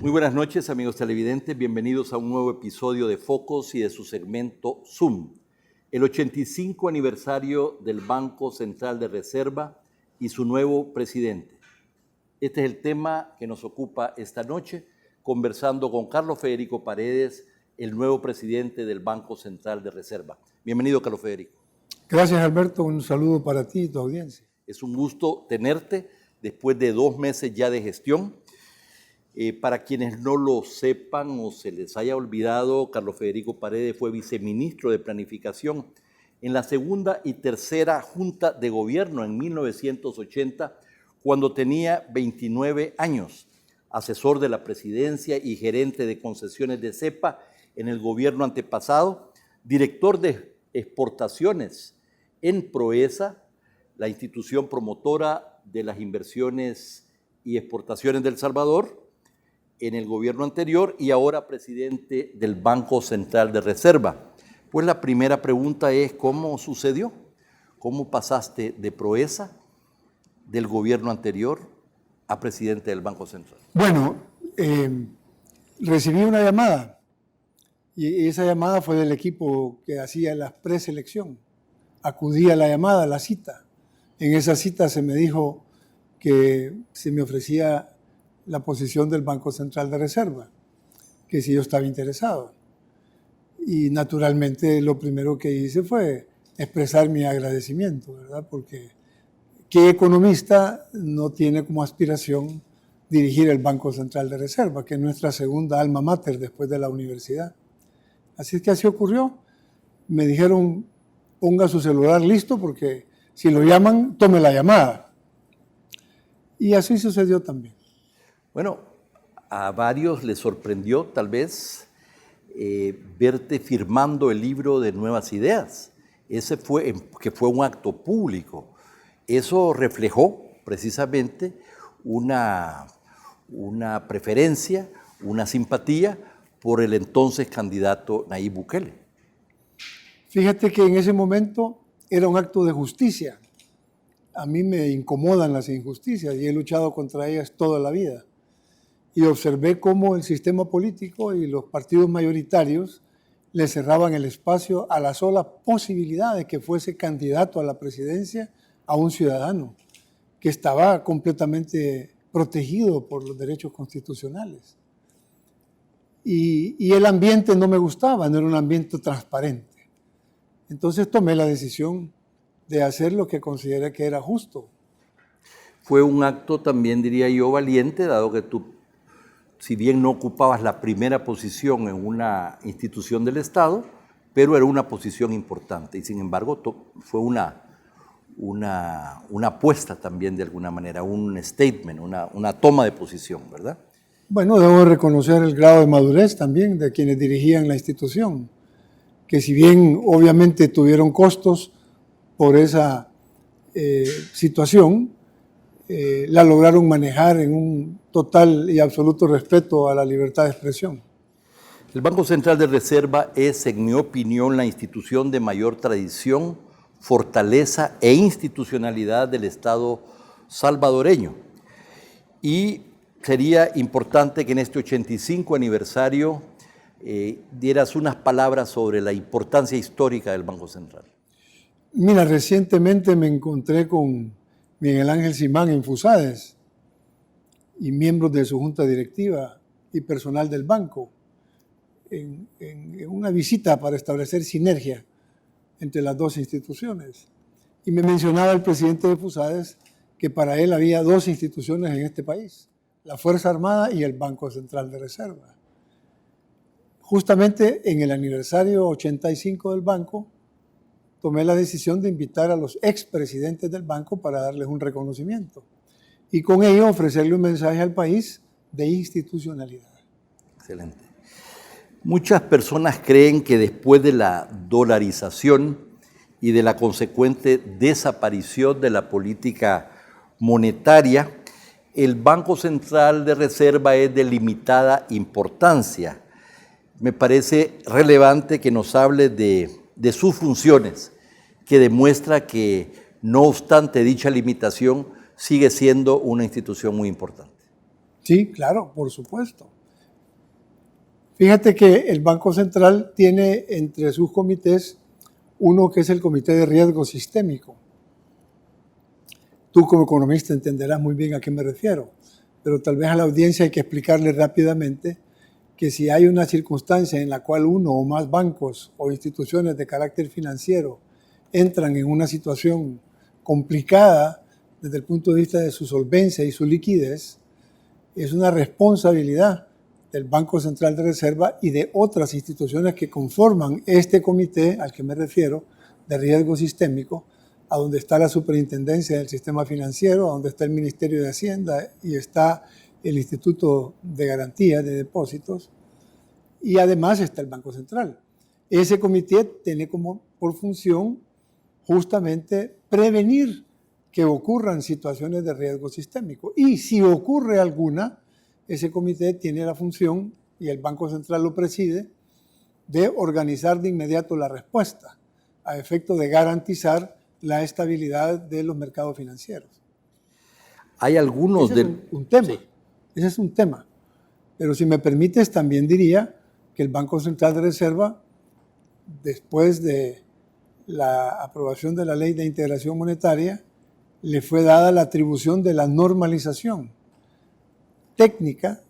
Muy buenas noches, amigos televidentes. Bienvenidos a un nuevo episodio de Focos y de su segmento Zoom. El 85 aniversario del Banco Central de Reserva y su nuevo presidente. Este es el tema que nos ocupa esta noche, conversando con Carlos Federico Paredes, el nuevo presidente del Banco Central de Reserva. Bienvenido, Carlos Federico. Gracias, Alberto. Un saludo para ti y tu audiencia. Es un gusto tenerte después de 2 meses ya de gestión. Para quienes no lo sepan o se les haya olvidado, Carlos Federico Paredes fue viceministro de Planificación en la segunda y tercera Junta de Gobierno en 1980, cuando tenía 29 años, asesor de la presidencia y gerente de concesiones de CEPA en el gobierno antepasado, director de exportaciones en Proesa, la institución promotora de las inversiones y exportaciones de El Salvador, en el gobierno anterior, y ahora presidente del Banco Central de Reserva. Pues la primera pregunta es, ¿cómo sucedió? ¿Cómo pasaste de Proesa, del gobierno anterior, a presidente del Banco Central? Bueno, recibí una llamada, y esa llamada fue del equipo que hacía la preselección. Acudí a la llamada, a la cita. En esa cita se me dijo que se me ofrecía la posición del Banco Central de Reserva, que si yo estaba interesado. Y naturalmente lo primero que hice fue expresar mi agradecimiento, ¿verdad? Porque ¿qué economista no tiene como aspiración dirigir el Banco Central de Reserva, que es nuestra segunda alma mater después de la universidad? Así es que así ocurrió. Me dijeron, ponga su celular listo porque si lo llaman, tome la llamada. Y así sucedió también. Bueno, a varios les sorprendió tal vez verte firmando el libro de Nuevas Ideas. Ese fue un acto público. Eso reflejó precisamente una preferencia, una simpatía por el entonces candidato Nayib Bukele. Fíjate que en ese momento era un acto de justicia. A mí me incomodan las injusticias y he luchado contra ellas toda la vida. Y observé cómo el sistema político y los partidos mayoritarios le cerraban el espacio a la sola posibilidad de que fuese candidato a la presidencia a un ciudadano que estaba completamente protegido por los derechos constitucionales. Y el ambiente no me gustaba, no era un ambiente transparente. Entonces tomé la decisión de hacer lo que consideré que era justo. Fue un acto también, diría yo, valiente, dado que tú, si bien no ocupabas la primera posición en una institución del Estado, pero era una posición importante y sin embargo fue una apuesta también de alguna manera, un statement, una toma de posición, ¿verdad? Bueno, debo reconocer el grado de madurez también de quienes dirigían la institución, que si bien obviamente tuvieron costos por esa situación, la lograron manejar en un total y absoluto respeto a la libertad de expresión. El Banco Central de Reserva es, en mi opinión, la institución de mayor tradición, fortaleza e institucionalidad del Estado salvadoreño. Y sería importante que en este 85 aniversario dieras unas palabras sobre la importancia histórica del Banco Central. Mira, recientemente me encontré con Miguel Ángel Simán en Fusades y miembros de su junta directiva y personal del banco en una visita para establecer sinergia entre las dos instituciones. Y me mencionaba el presidente de Fusades que para él había 2 instituciones en este país, la Fuerza Armada y el Banco Central de Reserva. Justamente en el aniversario 85 del banco, tomé la decisión de invitar a los expresidentes del banco para darles un reconocimiento y con ello ofrecerle un mensaje al país de institucionalidad. Excelente. Muchas personas creen que después de la dolarización y de la consecuente desaparición de la política monetaria, el Banco Central de Reserva es de limitada importancia. Me parece relevante que nos hable de sus funciones, que demuestra que, no obstante dicha limitación, sigue siendo una institución muy importante. Sí, claro, por supuesto. Fíjate que el Banco Central tiene entre sus comités uno que es el Comité de Riesgo Sistémico. Tú como economista entenderás muy bien a qué me refiero, pero tal vez a la audiencia hay que explicarle rápidamente que si hay una circunstancia en la cual uno o más bancos o instituciones de carácter financiero entran en una situación complicada desde el punto de vista de su solvencia y su liquidez, es una responsabilidad del Banco Central de Reserva y de otras instituciones que conforman este comité al que me refiero, de riesgo sistémico, a donde está la Superintendencia del Sistema Financiero, a donde está el Ministerio de Hacienda y está el Instituto de Garantía de Depósitos, y además está el Banco Central. Ese comité tiene como por función justamente prevenir que ocurran situaciones de riesgo sistémico. Y si ocurre alguna, ese comité tiene la función, y el Banco Central lo preside, de organizar de inmediato la respuesta a efecto de garantizar la estabilidad de los mercados financieros. Hay algunos Ese es un tema. Sí. Ese es un tema. Pero si me permites, también diría que el Banco Central de Reserva, después de la aprobación de la Ley de Integración Monetaria, le fue dada la atribución de la normalización técnica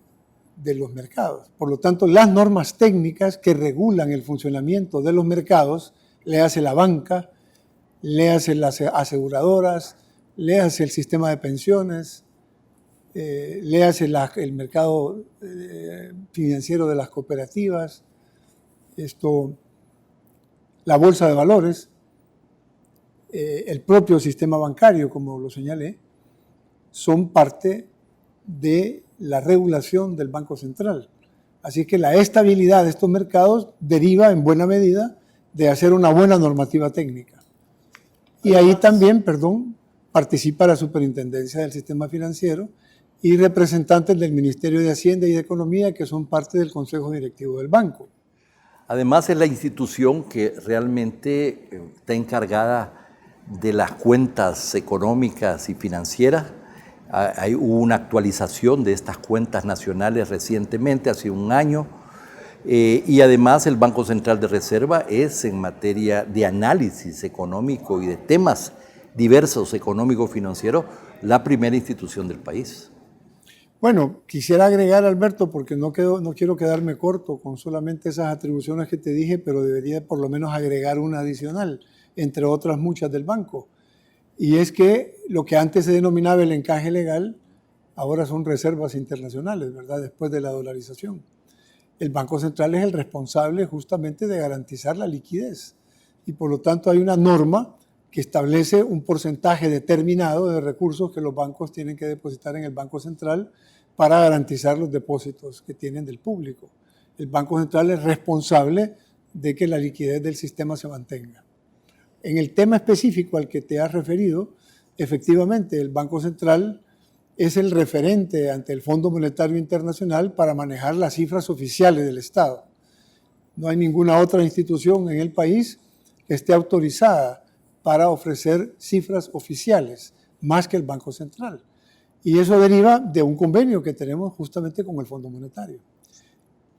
de los mercados. Por lo tanto, las normas técnicas que regulan el funcionamiento de los mercados, le hace la banca, le hace las aseguradoras, le hace el sistema de pensiones, le hace el mercado financiero de las cooperativas, la bolsa de valores, el propio sistema bancario, como lo señalé, son parte de la regulación del Banco Central. Así que la estabilidad de estos mercados deriva en buena medida de hacer una buena normativa técnica. Y ahí también, participa la Superintendencia del Sistema Financiero y representantes del Ministerio de Hacienda y de Economía, que son parte del Consejo Directivo del banco. Además, es la institución que realmente está encargada de las cuentas económicas y financieras. Hubo una actualización de estas cuentas nacionales recientemente, hace un año, y además el Banco Central de Reserva es en materia de análisis económico y de temas diversos económico-financieros la primera institución del país. Bueno, quisiera agregar, Alberto, porque no quiero quedarme corto con solamente esas atribuciones que te dije, pero debería por lo menos agregar una adicional, entre otras muchas del banco. Y es que lo que antes se denominaba el encaje legal, ahora son reservas internacionales, ¿verdad? Después de la dolarización. El Banco Central es el responsable justamente de garantizar la liquidez. Y por lo tanto hay una norma que establece un porcentaje determinado de recursos que los bancos tienen que depositar en el Banco Central para garantizar los depósitos que tienen del público. El Banco Central es responsable de que la liquidez del sistema se mantenga. En el tema específico al que te has referido, efectivamente, el Banco Central es el referente ante el Fondo Monetario Internacional para manejar las cifras oficiales del Estado. No hay ninguna otra institución en el país que esté autorizada para ofrecer cifras oficiales, más que el Banco Central. Y eso deriva de un convenio que tenemos justamente con el Fondo Monetario.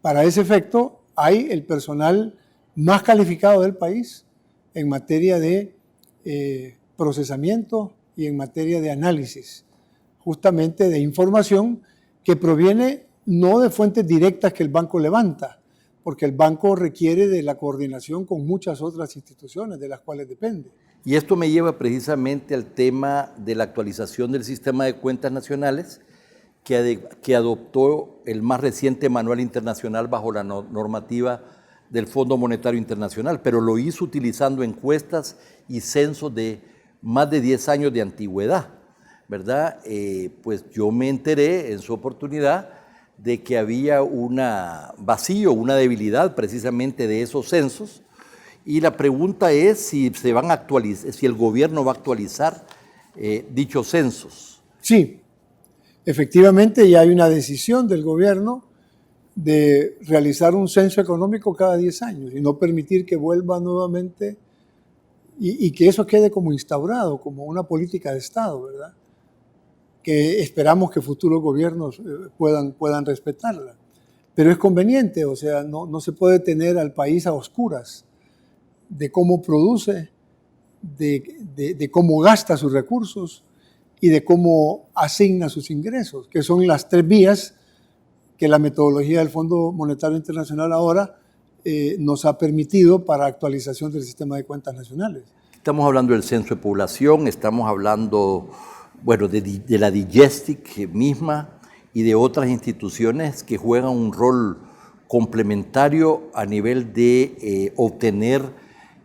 Para ese efecto, hay el personal más calificado del país en materia de procesamiento y en materia de análisis, justamente de información que proviene no de fuentes directas que el banco levanta, porque el banco requiere de la coordinación con muchas otras instituciones de las cuales depende. Y esto me lleva precisamente al tema de la actualización del sistema de cuentas nacionales que adoptó el más reciente manual internacional bajo la normativa del Fondo Monetario Internacional, pero lo hizo utilizando encuestas y censos de más de 10 años de antigüedad, ¿verdad? Pues yo me enteré en su oportunidad de que había un vacío, una debilidad precisamente de esos censos, y la pregunta es si se van a actualizar, si el gobierno va a actualizar dichos censos. Sí, efectivamente ya hay una decisión del gobierno de realizar un censo económico cada 10 años y no permitir que vuelva nuevamente y que eso quede como instaurado, como una política de Estado, ¿verdad? Que esperamos que futuros gobiernos puedan respetarla. pero es conveniente, o sea, no se puede tener al país a oscuras de cómo produce, de cómo gasta sus recursos y de cómo asigna sus ingresos, que son las tres vías que la metodología del Fondo Monetario Internacional ahora nos ha permitido para actualización del sistema de cuentas nacionales. Estamos hablando del censo de población, estamos hablando, bueno, de la Digestic misma y de otras instituciones que juegan un rol complementario a nivel de obtener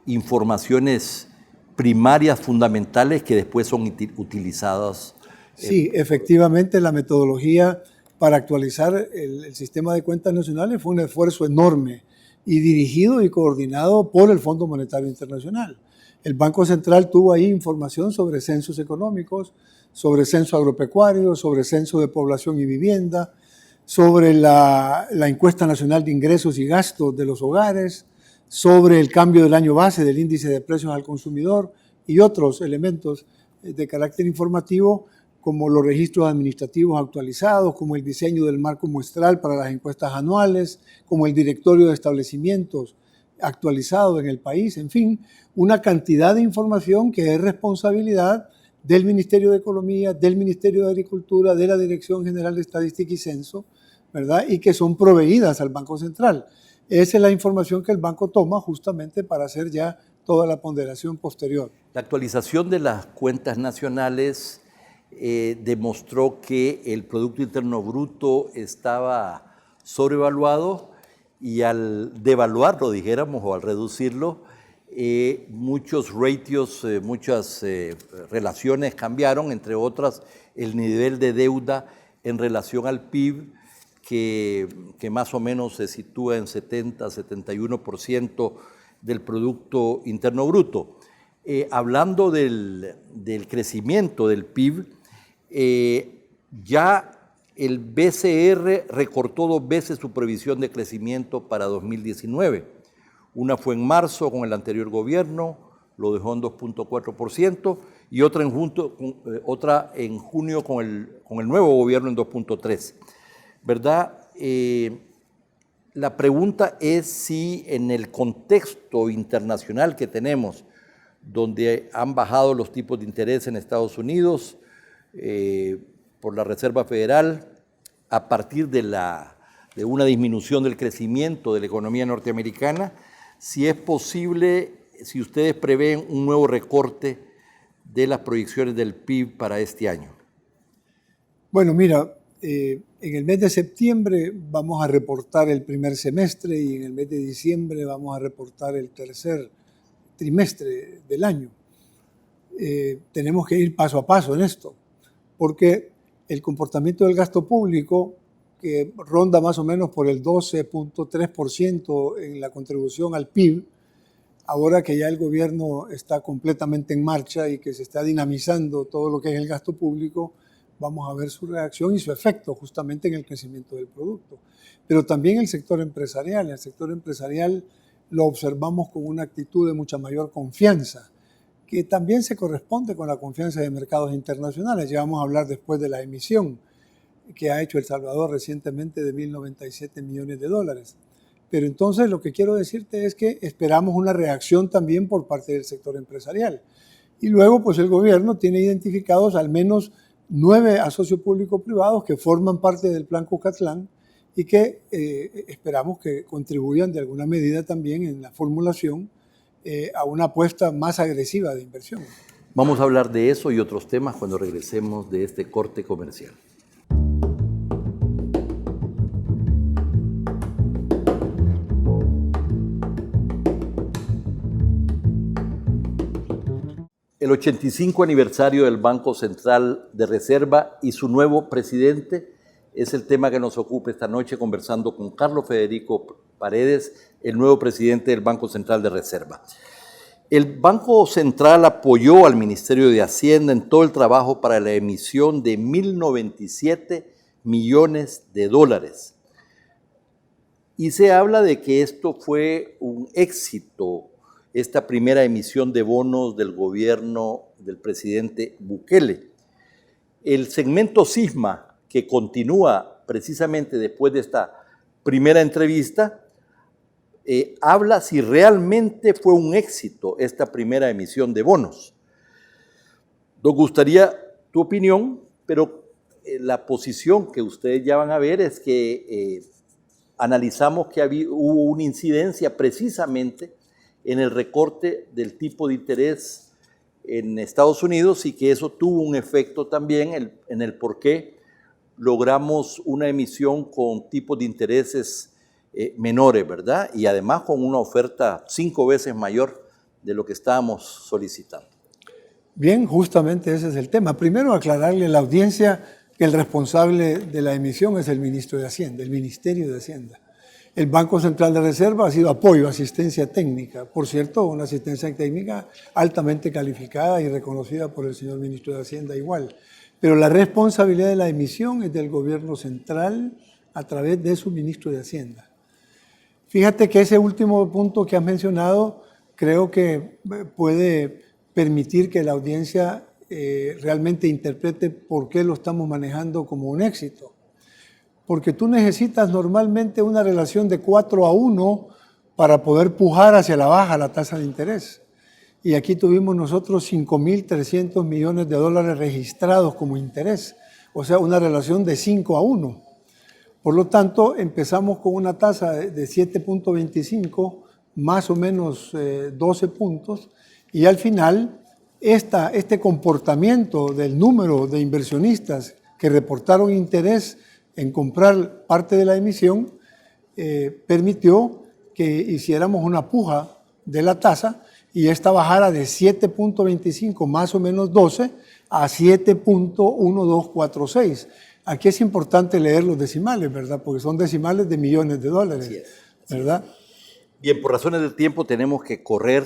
informaciones primarias fundamentales que después son utilizadas. Sí, efectivamente la metodología para actualizar el sistema de cuentas nacionales fue un esfuerzo enorme y dirigido y coordinado por el Fondo Monetario Internacional. El Banco Central tuvo ahí información sobre censos económicos, sobre censo agropecuario, sobre censo de población y vivienda, sobre la encuesta nacional de ingresos y gastos de los hogares, sobre el cambio del año base del índice de precios al consumidor y otros elementos de carácter informativo como los registros administrativos actualizados, como el diseño del marco muestral para las encuestas anuales, como el directorio de establecimientos actualizado en el país, en fin, una cantidad de información que es responsabilidad del Ministerio de Economía, del Ministerio de Agricultura, de la Dirección General de Estadística y Censo, ¿verdad? Y que son proveídas al Banco Central. Esa es la información que el banco toma justamente para hacer ya toda la ponderación posterior. La actualización de las cuentas nacionales demostró que el Producto Interno Bruto estaba sobrevaluado y al devaluarlo, dijéramos, o al reducirlo, muchos ratios, muchas relaciones cambiaron, entre otras el nivel de deuda en relación al PIB, que más o menos se sitúa en 70-71% del Producto Interno Bruto. Hablando del crecimiento del PIB, ya el BCR recortó 2 veces su previsión de crecimiento para 2019. Una fue en marzo con el anterior gobierno, lo dejó en 2.4%, y otra en junio con el nuevo gobierno en 2.3%. ¿Verdad? La pregunta es si en el contexto internacional que tenemos, donde han bajado los tipos de interés en Estados Unidos por la Reserva Federal, a partir de una disminución del crecimiento de la economía norteamericana, si es posible, si ustedes prevén un nuevo recorte de las proyecciones del PIB para este año. Bueno, mira, en el mes de septiembre vamos a reportar el primer semestre y en el mes de diciembre vamos a reportar el tercer trimestre del año. Tenemos que ir paso a paso en esto, porque el comportamiento del gasto público, que ronda más o menos por el 12.3% en la contribución al PIB, ahora que ya el gobierno está completamente en marcha y que se está dinamizando todo lo que es el gasto público, vamos a ver su reacción y su efecto justamente en el crecimiento del producto. Pero también el sector empresarial lo observamos con una actitud de mucha mayor confianza, que también se corresponde con la confianza de mercados internacionales. Ya vamos a hablar después de la emisión que ha hecho El Salvador recientemente de $1.097 millones. Pero entonces lo que quiero decirte es que esperamos una reacción también por parte del sector empresarial. Y luego pues el gobierno tiene identificados al menos 9 asocios público-privados que forman parte del Plan Cucatlán y que esperamos que contribuyan de alguna medida también en la formulación a una apuesta más agresiva de inversión. Vamos a hablar de eso y otros temas cuando regresemos de este corte comercial. El 85 aniversario del Banco Central de Reserva y su nuevo presidente es el tema que nos ocupa esta noche, conversando con Carlos Federico Paredes, el nuevo presidente del Banco Central de Reserva. El Banco Central apoyó al Ministerio de Hacienda en todo el trabajo para la emisión de $1.097 millones. Y se habla de que esto fue un éxito, esta primera emisión de bonos del gobierno del presidente Bukele. El segmento Sisma, que continúa precisamente después de esta primera entrevista, habla si realmente fue un éxito esta primera emisión de bonos. Nos gustaría tu opinión, pero la posición que ustedes ya van a ver es que analizamos que hubo una incidencia precisamente en el recorte del tipo de interés en Estados Unidos y que eso tuvo un efecto también en el por qué logramos una emisión con tipos de intereses menores, ¿verdad? Y además con una oferta 5 veces mayor de lo que estábamos solicitando. Bien, justamente ese es el tema. Primero, aclararle a la audiencia que el responsable de la emisión es el ministro de Hacienda, el Ministerio de Hacienda. El Banco Central de Reserva ha sido apoyo, asistencia técnica. Por cierto, una asistencia técnica altamente calificada y reconocida por el señor ministro de Hacienda igual. Pero la responsabilidad de la emisión es del gobierno central a través de su ministro de Hacienda. Fíjate que ese último punto que has mencionado creo que puede permitir que la audiencia realmente interprete por qué lo estamos manejando como un éxito. Porque tú necesitas normalmente una relación de 4-1 para poder pujar hacia la baja la tasa de interés. Y aquí tuvimos nosotros 5.300 millones de dólares registrados como interés, o sea, una relación de 5-1. Por lo tanto, empezamos con una tasa de 7.25, más o menos 12 puntos, y al final este comportamiento del número de inversionistas que reportaron interés en comprar parte de la emisión permitió que hiciéramos una puja de la tasa y esta bajara de 7.25 más o menos 12 a 7.1246. Aquí es importante leer los decimales, ¿verdad? Porque son decimales de millones de dólares, Así es, ¿verdad? Bien, por razones de tiempo tenemos que correr,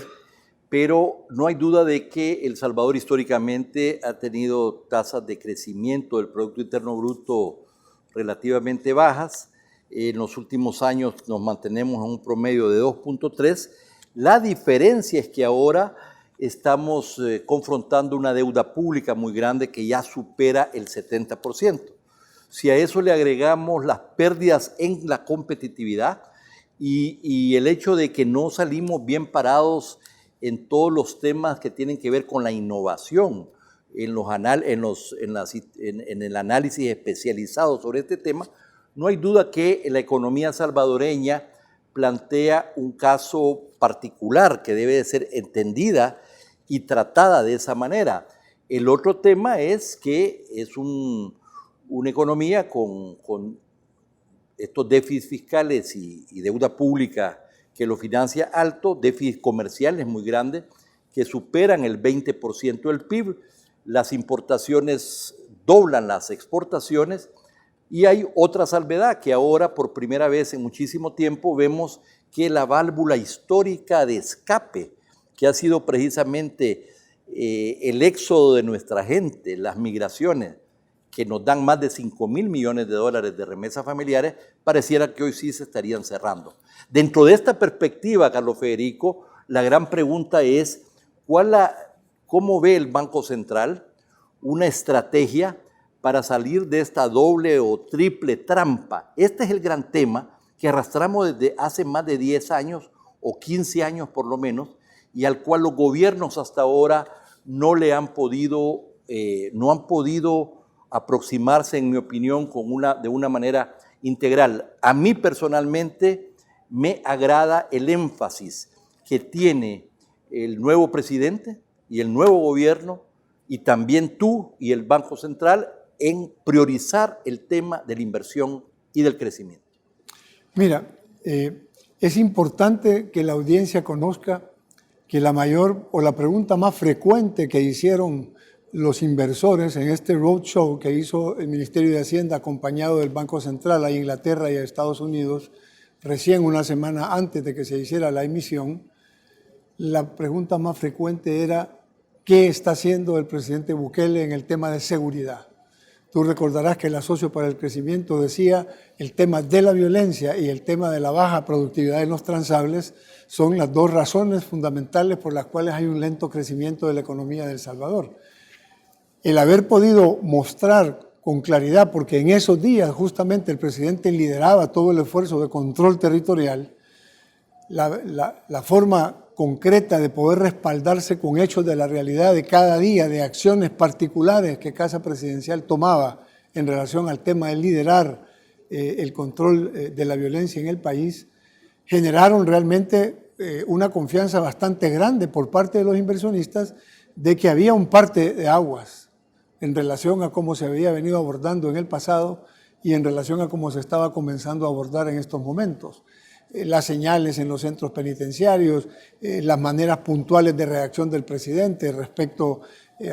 pero no hay duda de que El Salvador históricamente ha tenido tasas de crecimiento del Producto Interno Bruto relativamente bajas. En los últimos años nos mantenemos en un promedio de 2.3. La diferencia es que ahora estamos confrontando una deuda pública muy grande que ya supera el 70%. Si a eso le agregamos las pérdidas en la competitividad y el hecho de que no salimos bien parados en todos los temas que tienen que ver con la innovación, en el análisis especializado sobre este tema, no hay duda que la economía salvadoreña plantea un caso particular que debe de ser entendida y tratada de esa manera. El otro tema es que es una economía con estos déficits fiscales y deuda pública que lo financia alto, déficits comerciales muy grandes que superan el 20% del PIB. Las importaciones doblan las exportaciones y hay otra salvedad que ahora por primera vez en muchísimo tiempo vemos que la válvula histórica de escape, que ha sido precisamente el éxodo de nuestra gente, las migraciones, que nos dan más de 5.000 millones de dólares de remesas familiares, pareciera que hoy sí se estarían cerrando. Dentro de esta perspectiva, Carlos Federico, la gran pregunta es, ¿cómo ve el Banco Central una estrategia para salir de esta doble o triple trampa? Este es el gran tema que arrastramos desde hace más de 10 años o 15 años por lo menos, y al cual los gobiernos hasta ahora no han podido aproximarse, en mi opinión, de una manera integral. A mí personalmente me agrada el énfasis que tiene el nuevo presidente y el nuevo gobierno, y también tú y el Banco Central, en priorizar el tema de la inversión y del crecimiento. Mira, es importante que la audiencia conozca que la pregunta más frecuente que hicieron los inversores en este roadshow que hizo el Ministerio de Hacienda acompañado del Banco Central a Inglaterra y a Estados Unidos, recién una semana antes de que se hiciera la emisión, la pregunta más frecuente era ¿qué está haciendo el presidente Bukele en el tema de seguridad? Tú recordarás que el Asocio para el Crecimiento decía el tema de la violencia y el tema de la baja productividad en los transables son las dos razones fundamentales por las cuales hay un lento crecimiento de la economía de El Salvador. El haber podido mostrar con claridad, porque en esos días justamente el presidente lideraba todo el esfuerzo de control territorial, la forma concreta de poder respaldarse con hechos de la realidad de cada día, de acciones particulares que Casa Presidencial tomaba en relación al tema de liderar el control de la violencia en el país, generaron realmente una confianza bastante grande por parte de los inversionistas de que había un parte de aguas en relación a cómo se había venido abordando en el pasado y en relación a cómo se estaba comenzando a abordar en estos momentos. Las señales en los centros penitenciarios, las maneras puntuales de reacción del presidente respecto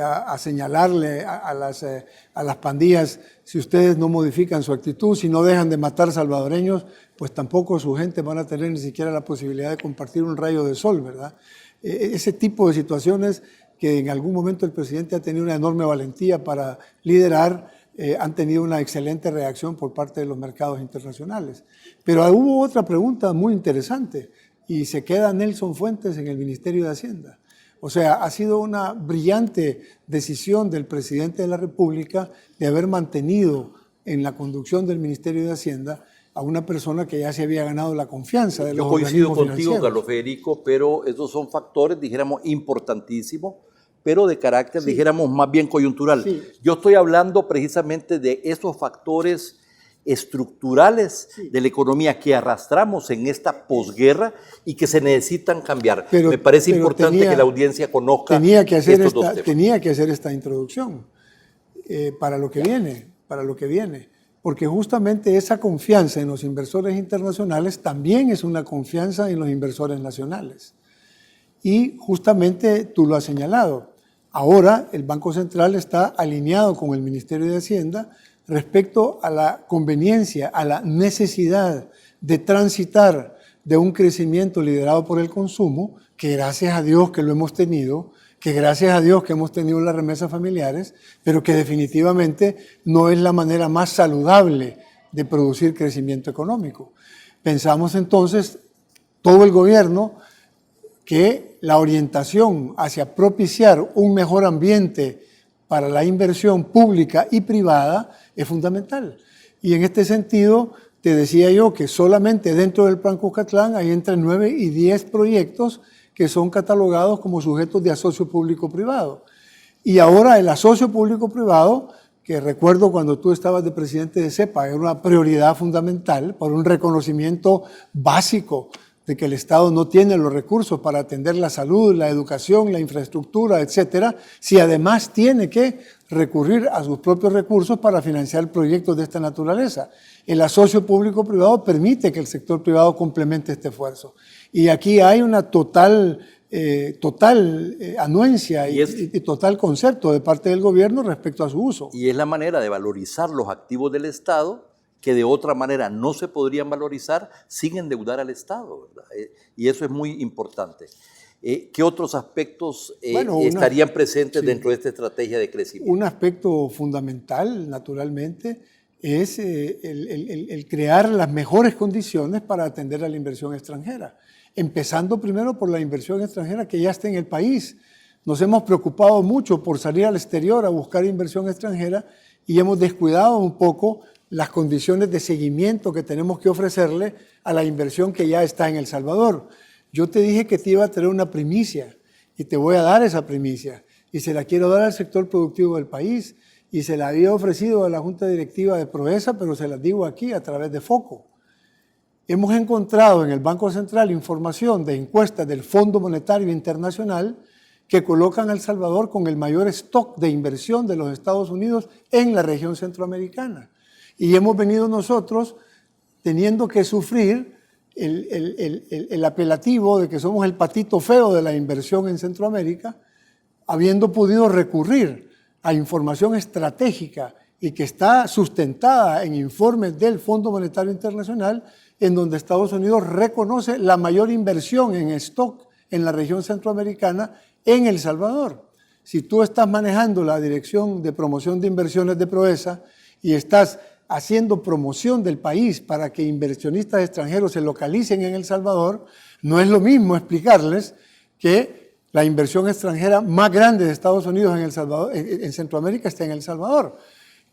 a señalarle a las pandillas: si ustedes no modifican su actitud, si no dejan de matar salvadoreños, pues tampoco su gente van a tener ni siquiera la posibilidad de compartir un rayo de sol, ¿verdad? Ese tipo de situaciones que en algún momento el presidente ha tenido una enorme valentía para liderar, han tenido una excelente reacción por parte de los mercados internacionales. Pero hubo otra pregunta muy interesante y se queda Nelson Fuentes en el Ministerio de Hacienda. O sea, ha sido una brillante decisión del presidente de la República de haber mantenido en la conducción del Ministerio de Hacienda a una persona que ya se había ganado la confianza de los organismos financieros. Yo coincido contigo, Carlos Federico, pero esos son factores, dijéramos, importantísimos, pero de carácter, sí, dijéramos, más bien coyuntural. Sí. Yo estoy hablando precisamente de esos factores estructurales, sí, de la economía que arrastramos en esta posguerra y que se necesitan cambiar. Me parece importante que la audiencia conozca estos dos temas. Tenía que hacer esta introducción para lo que viene, porque justamente esa confianza en los inversores internacionales también es una confianza en los inversores nacionales. Y justamente tú lo has señalado. Ahora el Banco Central está alineado con el Ministerio de Hacienda respecto a la conveniencia, a la necesidad de transitar de un crecimiento liderado por el consumo, que gracias a Dios que lo hemos tenido, que gracias a Dios que hemos tenido las remesas familiares, pero que definitivamente no es la manera más saludable de producir crecimiento económico. Pensamos entonces, todo el gobierno, que la orientación hacia propiciar un mejor ambiente para la inversión pública y privada es fundamental. Y en este sentido, te decía yo que solamente dentro del Plan Cuscatlán hay entre 9 y 10 proyectos que son catalogados como sujetos de asocio público-privado. Y ahora el asocio público-privado, que recuerdo cuando tú estabas de presidente de CEPA, era una prioridad fundamental por un reconocimiento básico de que el Estado no tiene los recursos para atender la salud, la educación, la infraestructura, etcétera, si además tiene que recurrir a sus propios recursos para financiar proyectos de esta naturaleza. El asocio público-privado permite que el sector privado complemente este esfuerzo. Y aquí hay una total anuencia y total concepto de parte del gobierno respecto a su uso. Y es la manera de valorizar los activos del Estado que de otra manera no se podrían valorizar sin endeudar al Estado, ¿verdad? Y eso es muy importante. ¿Qué otros aspectos estarían presentes dentro de esta estrategia de crecimiento? Un aspecto fundamental, naturalmente, es el crear las mejores condiciones para atender a la inversión extranjera, empezando primero por la inversión extranjera que ya está en el país. Nos hemos preocupado mucho por salir al exterior a buscar inversión extranjera y hemos descuidado un poco las condiciones de seguimiento que tenemos que ofrecerle a la inversión que ya está en El Salvador. Yo te dije que te iba a traer una primicia y te voy a dar esa primicia y se la quiero dar al sector productivo del país y se la había ofrecido a la Junta Directiva de Proesa, pero se las digo aquí a través de Foco. Hemos encontrado en el Banco Central información de encuestas del Fondo Monetario Internacional que colocan a El Salvador con el mayor stock de inversión de los Estados Unidos en la región centroamericana. Y hemos venido nosotros teniendo que sufrir el apelativo de que somos el patito feo de la inversión en Centroamérica, habiendo podido recurrir a información estratégica y que está sustentada en informes del Fondo Monetario Internacional, en donde Estados Unidos reconoce la mayor inversión en stock en la región centroamericana en El Salvador. Si tú estás manejando la Dirección de Promoción de Inversiones de Proesa y estás haciendo promoción del país para que inversionistas extranjeros se localicen en El Salvador, no es lo mismo explicarles que la inversión extranjera más grande de Estados Unidos en El Salvador, en Centroamérica, está en El Salvador.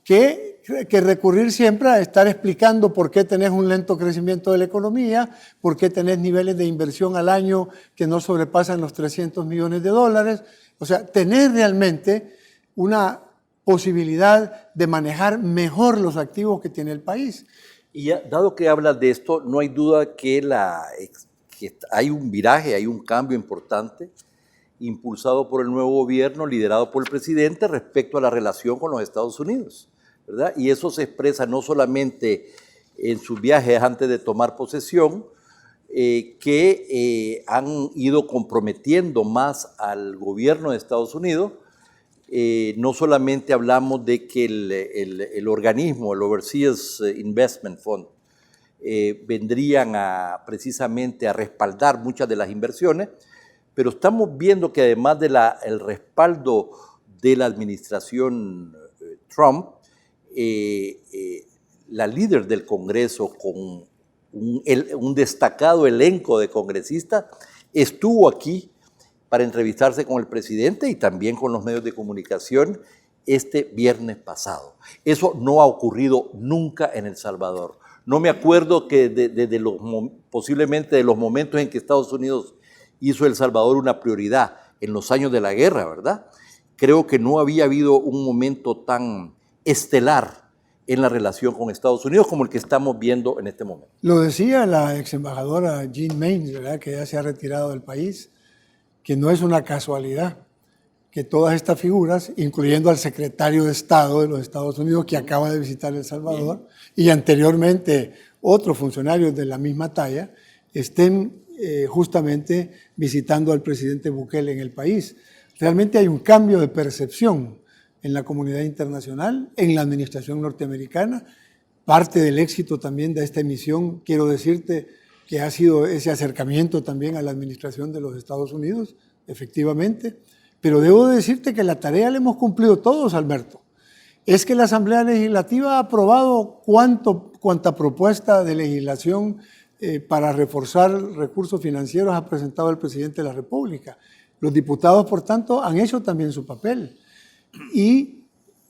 que recurrir siempre a estar explicando por qué tenés un lento crecimiento de la economía, por qué tenés niveles de inversión al año que no sobrepasan los 300 millones de dólares. O sea, tenés realmente una posibilidad de manejar mejor los activos que tiene el país. Y ya, dado que hablas de esto, no hay duda que hay un viraje, hay un cambio importante impulsado por el nuevo gobierno, liderado por el presidente, respecto a la relación con los Estados Unidos, ¿verdad? Y eso se expresa no solamente en sus viajes antes de tomar posesión, que han ido comprometiendo más al gobierno de Estados Unidos. No solamente hablamos de que el organismo, el Overseas Investment Fund, vendrían precisamente a respaldar muchas de las inversiones, pero estamos viendo que además del respaldo de la administración Trump, la líder del Congreso, con un destacado elenco de congresistas, estuvo aquí para entrevistarse con el presidente y también con los medios de comunicación este viernes pasado. Eso no ha ocurrido nunca en El Salvador. No me acuerdo que posiblemente de los momentos en que Estados Unidos hizo El Salvador una prioridad en los años de la guerra, ¿verdad? Creo que no había habido un momento tan estelar en la relación con Estados Unidos como el que estamos viendo en este momento. Lo decía la ex embajadora Jean Maynes, ¿verdad?, que ya se ha retirado del país, que no es una casualidad que todas estas figuras, incluyendo al secretario de Estado de los Estados Unidos que acaba de visitar El Salvador, y anteriormente otros funcionarios de la misma talla, estén justamente visitando al presidente Bukele en el país. Realmente hay un cambio de percepción en la comunidad internacional, en la administración norteamericana. Parte del éxito también de esta emisión, quiero decirte, que ha sido ese acercamiento también a la administración de los Estados Unidos, efectivamente. Pero debo decirte que la tarea la hemos cumplido todos, Alberto. Es que la Asamblea Legislativa ha aprobado cuánta propuesta de legislación para reforzar recursos financieros ha presentado el presidente de la República. Los diputados, por tanto, han hecho también su papel. Y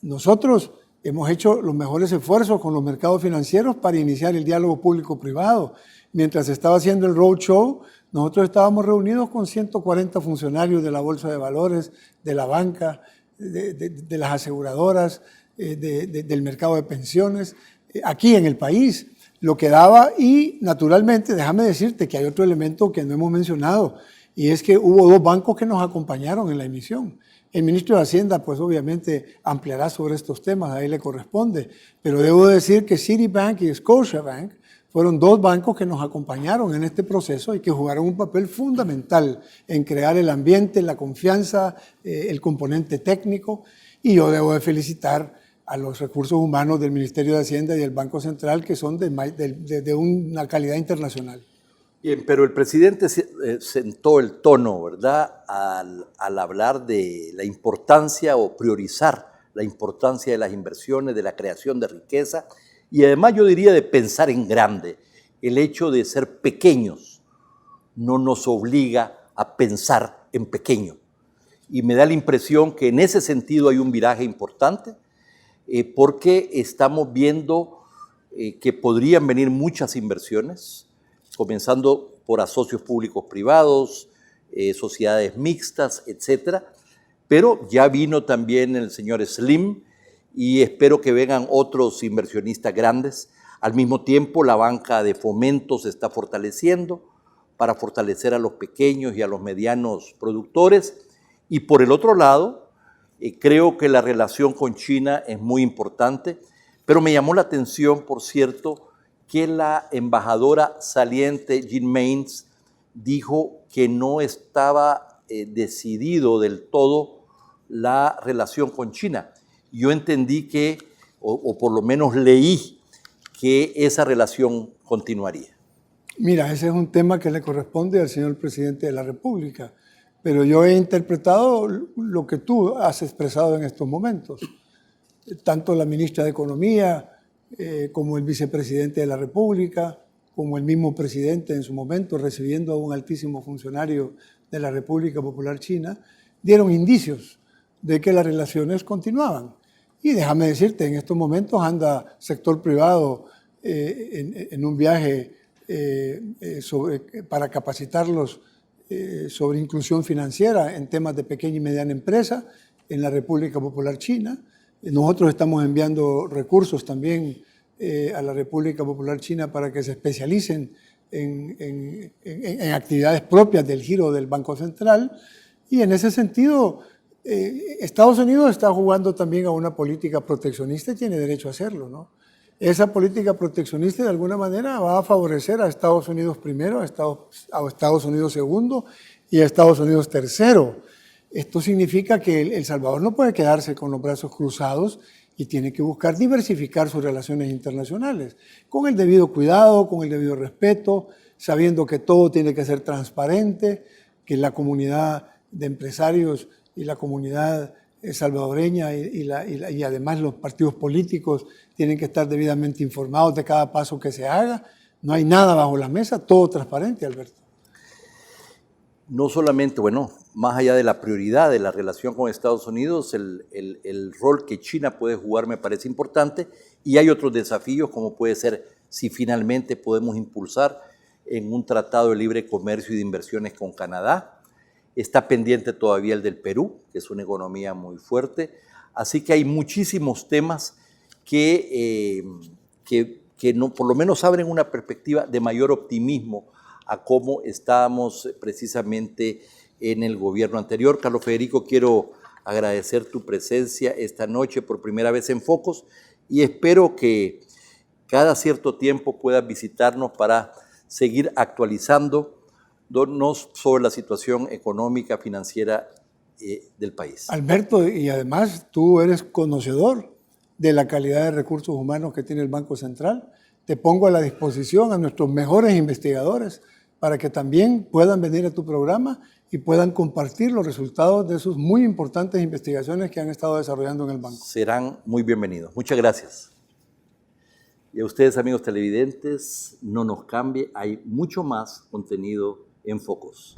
nosotros hemos hecho los mejores esfuerzos con los mercados financieros para iniciar el diálogo público-privado. Mientras estaba haciendo el roadshow, nosotros estábamos reunidos con 140 funcionarios de la Bolsa de Valores, de la banca, de las aseguradoras, del mercado de pensiones, aquí en el país. Lo que daba, y naturalmente, déjame decirte que hay otro elemento que no hemos mencionado, y es que hubo dos bancos que nos acompañaron en la emisión. El ministro de Hacienda, pues obviamente ampliará sobre estos temas, a él le corresponde, pero debo decir que Citibank y Scotiabank fueron dos bancos que nos acompañaron en este proceso y que jugaron un papel fundamental en crear el ambiente, la confianza, el componente técnico, y yo debo de felicitar a los recursos humanos del Ministerio de Hacienda y del Banco Central, que son de una calidad internacional. Bien, pero el presidente sentó el tono, ¿verdad?, al hablar de la importancia o priorizar la importancia de las inversiones, de la creación de riqueza, y además yo diría de pensar en grande. El hecho de ser pequeños no nos obliga a pensar en pequeño. Y me da la impresión que en ese sentido hay un viraje importante, porque estamos viendo que podrían venir muchas inversiones, comenzando por asocios públicos privados, sociedades mixtas, etcétera. Pero ya vino también el señor Slim y espero que vengan otros inversionistas grandes. Al mismo tiempo, la banca de fomento se está fortaleciendo para fortalecer a los pequeños y a los medianos productores. Y por el otro lado, creo que la relación con China es muy importante, pero me llamó la atención, por cierto, que la embajadora saliente Jean Maynes dijo que no estaba decidido del todo la relación con China. Yo entendí que, o por lo menos leí, que esa relación continuaría. Mira, ese es un tema que le corresponde al señor presidente de la República, pero yo he interpretado lo que tú has expresado en estos momentos. Tanto la ministra de Economía como el vicepresidente de la República, como el mismo presidente en su momento, recibiendo a un altísimo funcionario de la República Popular China, dieron indicios de que las relaciones continuaban. Y déjame decirte, en estos momentos anda sector privado en un viaje para capacitarlos sobre inclusión financiera en temas de pequeña y mediana empresa en la República Popular China. Nosotros estamos enviando recursos también a la República Popular China para que se especialicen en actividades propias del giro del Banco Central. Y en ese sentido, Estados Unidos está jugando también a una política proteccionista y tiene derecho a hacerlo, ¿no? Esa política proteccionista de alguna manera va a favorecer a Estados Unidos primero, a Estados Unidos segundo y a Estados Unidos tercero. Esto significa que El Salvador no puede quedarse con los brazos cruzados y tiene que buscar diversificar sus relaciones internacionales, con el debido cuidado, con el debido respeto, sabiendo que todo tiene que ser transparente, que la comunidad de empresarios y la comunidad salvadoreña y además los partidos políticos tienen que estar debidamente informados de cada paso que se haga. No hay nada bajo la mesa, todo transparente, Alberto. No solamente, bueno, más allá de la prioridad de la relación con Estados Unidos, el rol que China puede jugar me parece importante, y hay otros desafíos como puede ser si finalmente podemos impulsar en un tratado de libre comercio y de inversiones con Canadá. Está pendiente todavía el del Perú, que es una economía muy fuerte. Así que hay muchísimos temas que no, por lo menos abren una perspectiva de mayor optimismo a cómo estábamos precisamente en el gobierno anterior. Carlos Federico, quiero agradecer tu presencia esta noche por primera vez en Focos y espero que cada cierto tiempo puedas visitarnos para seguir actualizándonos sobre la situación económica, financiera del país. Alberto, y además tú eres conocedor de la calidad de recursos humanos que tiene el Banco Central. Te pongo a la disposición a nuestros mejores investigadores para que también puedan venir a tu programa y puedan compartir los resultados de sus muy importantes investigaciones que han estado desarrollando en el banco. Serán muy bienvenidos. Muchas gracias. Y a ustedes, amigos televidentes, no nos cambie, hay mucho más contenido en Focos.